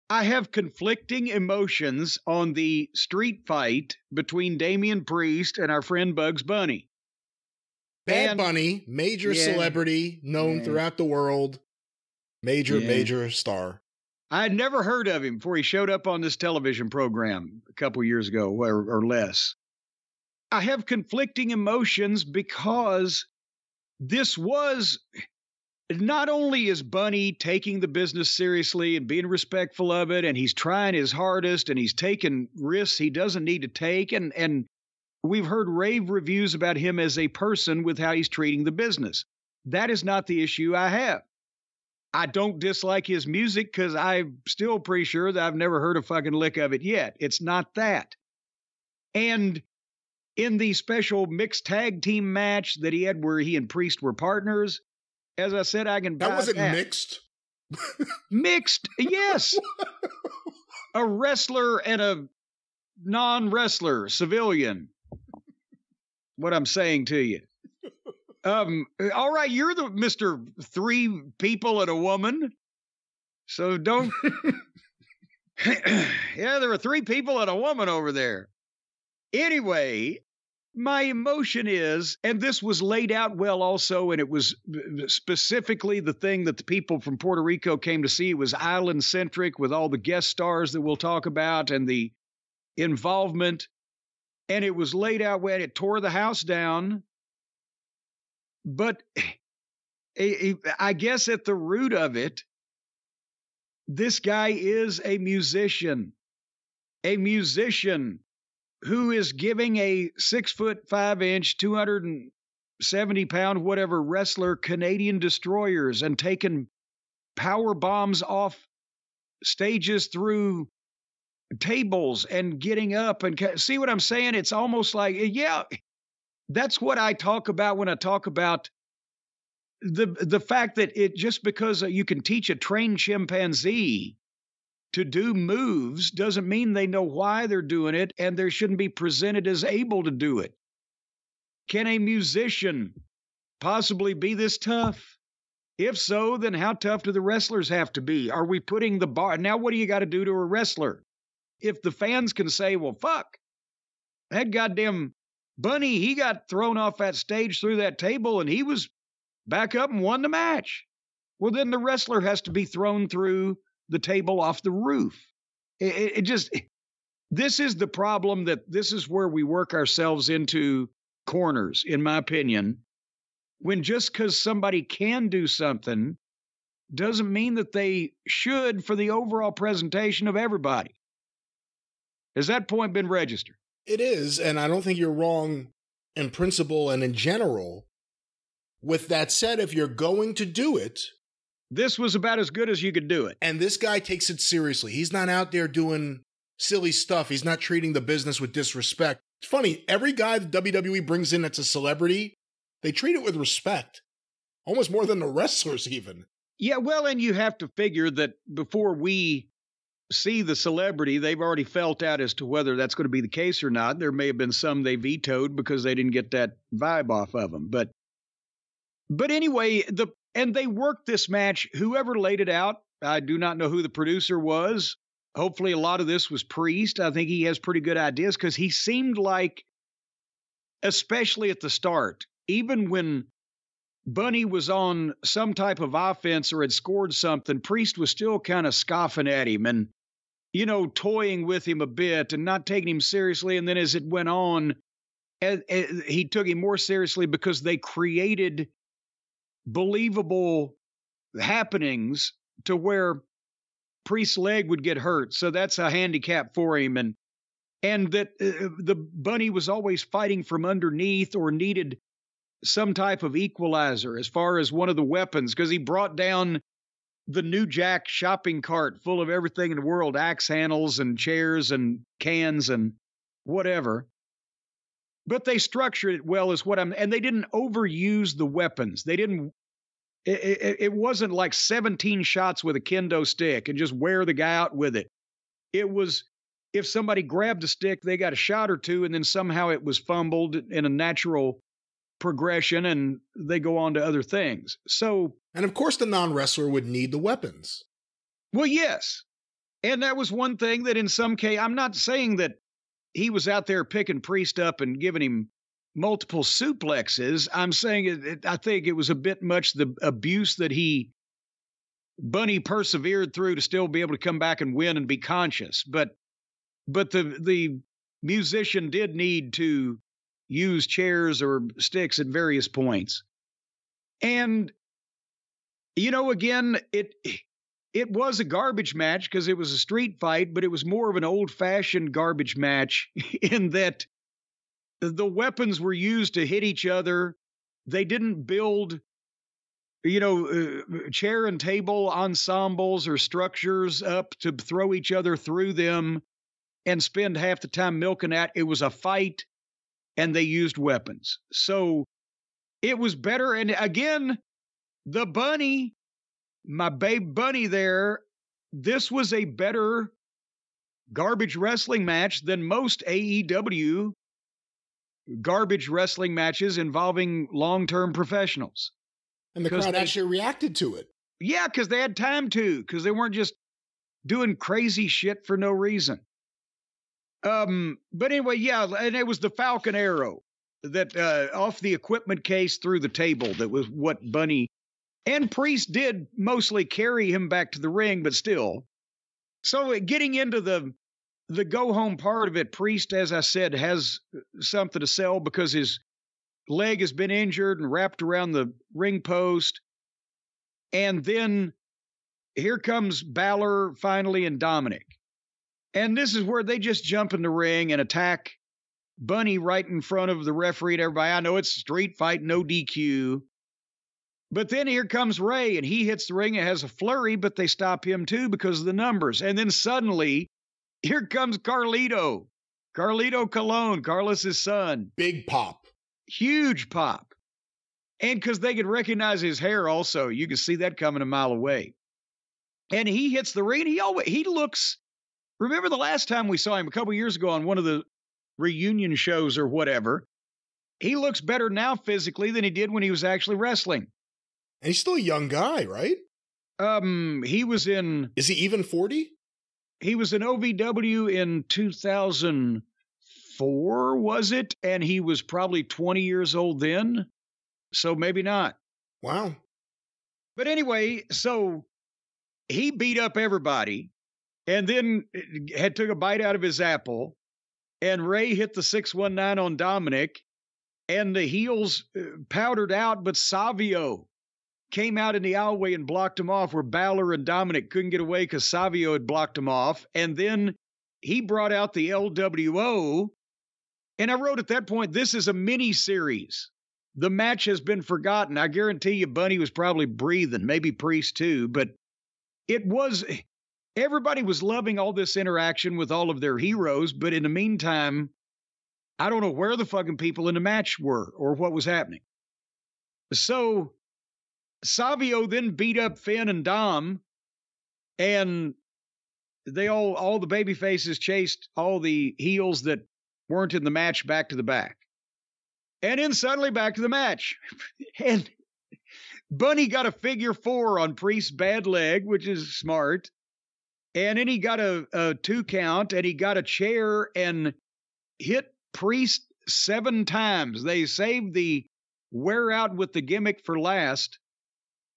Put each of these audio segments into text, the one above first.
I have conflicting emotions on the street fight between Damien Priest and our friend Bugs Bunny. Bad Bunny, major celebrity, known throughout the world. Major star. I had never heard of him before he showed up on this television program a couple years ago or less. I have conflicting emotions because this was, not only is Bunny taking the business seriously and being respectful of it, and he's trying his hardest and he's taking risks he doesn't need to take, and we've heard rave reviews about him as a person with how he's treating the business. That is not the issue I have. I don't dislike his music because I'm still pretty sure that I've never heard a fucking lick of it yet. It's not that. And in the special mixed tag team match that he had where he and Priest were partners, as I said, I can buy that. Wasn't mixed? Mixed, yes. A wrestler and a non-wrestler, civilian. What I'm saying to you. All right, you're the Mr. 3 people and a woman. So don't. Yeah, there were 3 people and a woman over there. Anyway, my emotion is, and this was laid out well also, and it was specifically the thing that the people from Puerto Rico came to see. It was island-centric with all the guest stars that we'll talk about and the involvement. And it was laid out when it tore the house down. But I guess at the root of it, this guy is a musician who is giving a 6'5", 270-pound, whatever wrestler Canadian destroyers and taking power bombs off stages through tables and getting up and see what I'm saying? It's almost like, yeah. That's what I talk about when I talk about the fact that it just because you can teach a trained chimpanzee to do moves doesn't mean they know why they're doing it, and they shouldn't be presented as able to do it. Can a musician possibly be this tough? If so, then how tough do the wrestlers have to be? Are we putting the bar? Now, what do you got to do to a wrestler? If the fans can say, well, fuck, that goddamn Bunny, he got thrown off that stage through that table and he was back up and won the match. Well, then the wrestler has to be thrown through the table off the roof. This is the problem, that this is where we work ourselves into corners, in my opinion, when just because somebody can do something doesn't mean that they should for the overall presentation of everybody. Has that point been registered? It is, and I don't think you're wrong in principle and in general. With that said, if you're going to do it... This was about as good as you could do it. And this guy takes it seriously. He's not out there doing silly stuff. He's not treating the business with disrespect. It's funny, every guy the WWE brings in that's a celebrity, they treat it with respect. Almost more than the wrestlers even. Yeah, well, and you have to figure that before we see the celebrity, they've already felt out as to whether that's going to be the case or not. There may have been some they vetoed because they didn't get that vibe off of them. But anyway, and they worked this match. Whoever laid it out, I do not know who the producer was. Hopefully a lot of this was Priest. I think he has pretty good ideas because he seemed like, especially at the start, even when Bunny was on some type of offense or had scored something, Priest was still kind of scoffing at him and, you know, toying with him a bit and not taking him seriously. And then as it went on, he took him more seriously because they created believable happenings to where Priest's leg would get hurt. So that's a handicap for him. And that the Bunny was always fighting from underneath or needed some type of equalizer as far as one of the weapons, because he brought down the New Jack shopping cart full of everything in the world, axe handles and chairs and cans and whatever. But they structured it well is what and they didn't overuse the weapons. They didn't, it wasn't like 17 shots with a kendo stick and just wear the guy out with it. It was, if somebody grabbed a stick, they got a shot or two, and then somehow it was fumbled in a natural progression and they go on to other things. So, and of course the non-wrestler would need the weapons. Well, yes. And that was one thing that in some case, I'm not saying that he was out there picking Priest up and giving him multiple suplexes. I'm saying I think it was a bit much the abuse that Bunny persevered through to still be able to come back and win and be conscious. But the musician did need to use chairs or sticks at various points. And, again, it was a garbage match because it was a street fight, but it was more of an old-fashioned garbage match in that the weapons were used to hit each other. They didn't build, chair and table ensembles or structures up to throw each other through them and spend half the time milking that. It was a fight, and they used weapons. So it was better. And again, the Bunny, my babe Bunny there, this was a better garbage wrestling match than most AEW garbage wrestling matches involving long-term professionals. And the crowd actually reacted to it. Yeah, because they had time to, because they weren't just doing crazy shit for no reason. But anyway, yeah, and it was the Falcon Arrow that off the equipment case through the table. That was what Bunny and Priest did mostly carry him back to the ring, but still. So getting into the go-home part of it, Priest, as I said, has something to sell because his leg has been injured and wrapped around the ring post. And then here comes Balor finally and Dominic. And this is where they just jump in the ring and attack Bunny right in front of the referee and everybody. I know it's a street fight, no DQ. But then here comes Ray, and he hits the ring and has a flurry, but they stop him too because of the numbers. And then suddenly, here comes Carlito Colon, Carlos's son. Big pop. Huge pop. And because they could recognize his hair also, you can see that coming a mile away. And he hits the ring, and he looks... Remember the last time we saw him a couple years ago on one of the reunion shows or whatever? He looks better now physically than he did when he was actually wrestling. And he's still a young guy, right? He was in... Is he even 40? He was in OVW in 2004, was it? And he was probably 20 years old then. So maybe not. Wow. But anyway, so he beat up everybody. And then took a bite out of his apple, and Ray hit the 619 on Dominic, and the heels powdered out, but Savio came out in the alleyway and blocked him off where Balor and Dominic couldn't get away because Savio had blocked him off. And then he brought out the LWO, and I wrote at that point, this is a mini-series. The match has been forgotten. I guarantee you Bunny was probably breathing, maybe Priest too, but it was... Everybody was loving all this interaction with all of their heroes, but in the meantime, I don't know where the fucking people in the match were or what was happening. So Savio then beat up Finn and Dom, and they all the baby faces chased all the heels that weren't in the match back to the back. And then suddenly back to the match. And Bunny got a figure 4 on Priest's bad leg, which is smart. And then he got a 2 count, and he got a chair and hit Priest 7 times. They saved the wear out with the gimmick for last,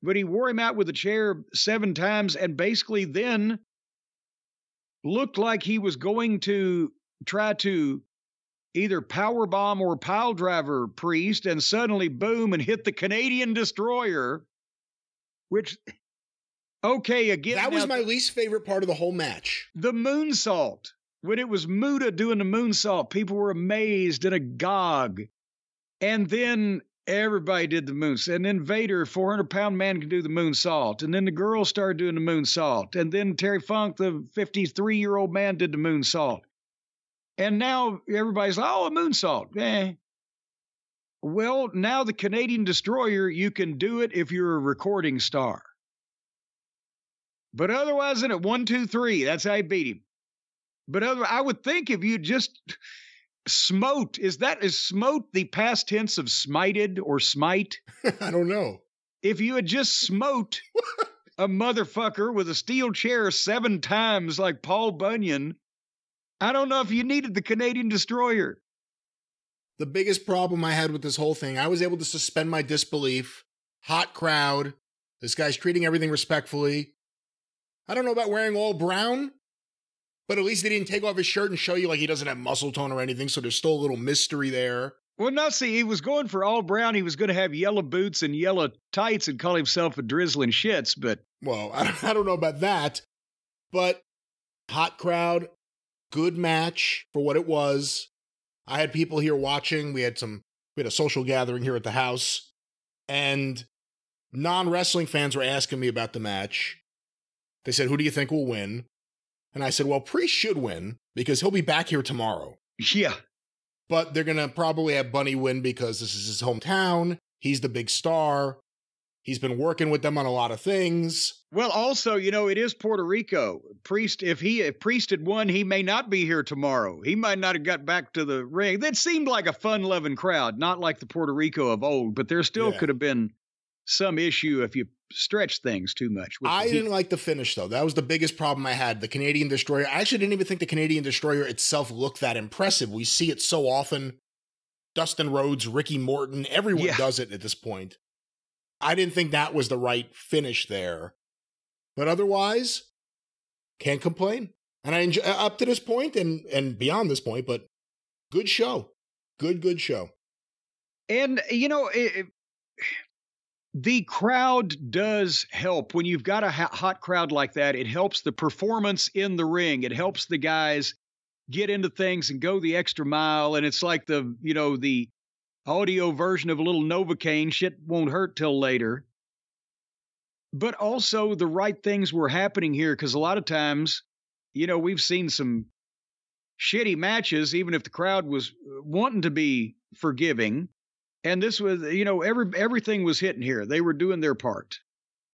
but he wore him out with a chair 7 times and basically then looked like he was going to try to either powerbomb or pile driver Priest, and suddenly, boom, and hit the Canadian Destroyer, which... Okay, again... That was my least favorite part of the whole match. The moonsault. When it was Muta doing the moonsault, people were amazed and agog. And then everybody did the moonsault. And then Vader, 400-pound man, could do the moonsault. And then the girls started doing the moonsault. And then Terry Funk, the 53-year-old man, did the moonsault. And now everybody's like, oh, a moonsault. Well, now the Canadian Destroyer, you can do it if you're a recording star. But otherwise, in it 1, 2, 3, that's how you beat him. But I would think if you just smote, is smote the past tense of smited or smite? I don't know. If you had just smote a motherfucker with a steel chair 7 times like Paul Bunyan, I don't know if you needed the Canadian Destroyer. The biggest problem I had with this whole thing, I was able to suspend my disbelief. Hot crowd. This guy's treating everything respectfully. I don't know about wearing all brown, but at least he didn't take off his shirt and show you like he doesn't have muscle tone or anything, so there's still a little mystery there. Well, no, see, he was going for all brown. He was going to have yellow boots and yellow tights and call himself a drizzling shits, but... Well, I don't know about that, but hot crowd, good match for what it was. I had people here watching. We had a social gathering here at the house, and non-wrestling fans were asking me about the match. They said, who do you think will win? And I said, well, Priest should win because he'll be back here tomorrow. Yeah. But they're going to probably have Bunny win because this is his hometown. He's the big star. He's been working with them on a lot of things. Well, also, it is Puerto Rico. Priest, if Priest had won, he may not be here tomorrow. He might not have got back to the ring. That seemed like a fun-loving crowd, not like the Puerto Rico of old, but there still could have been some issue if you stretch things too much. I didn't like the finish, though. That was the biggest problem I had. The Canadian Destroyer. I actually didn't even think the Canadian Destroyer itself looked that impressive. We see it so often. Dustin Rhodes, Ricky Morton, everyone does it at this point. I didn't think that was the right finish there. But otherwise, can't complain. And I enjoy up to this point and beyond this point, but good show. Good show. And, the crowd does help. When you've got a hot crowd like that, it helps the performance in the ring. It helps the guys get into things and go the extra mile. And it's like the audio version of a little Novocaine. Shit won't hurt till later. But also the right things were happening here because a lot of times, we've seen some shitty matches, even if the crowd was wanting to be forgiving. And this was, everything was hitting here. They were doing their part.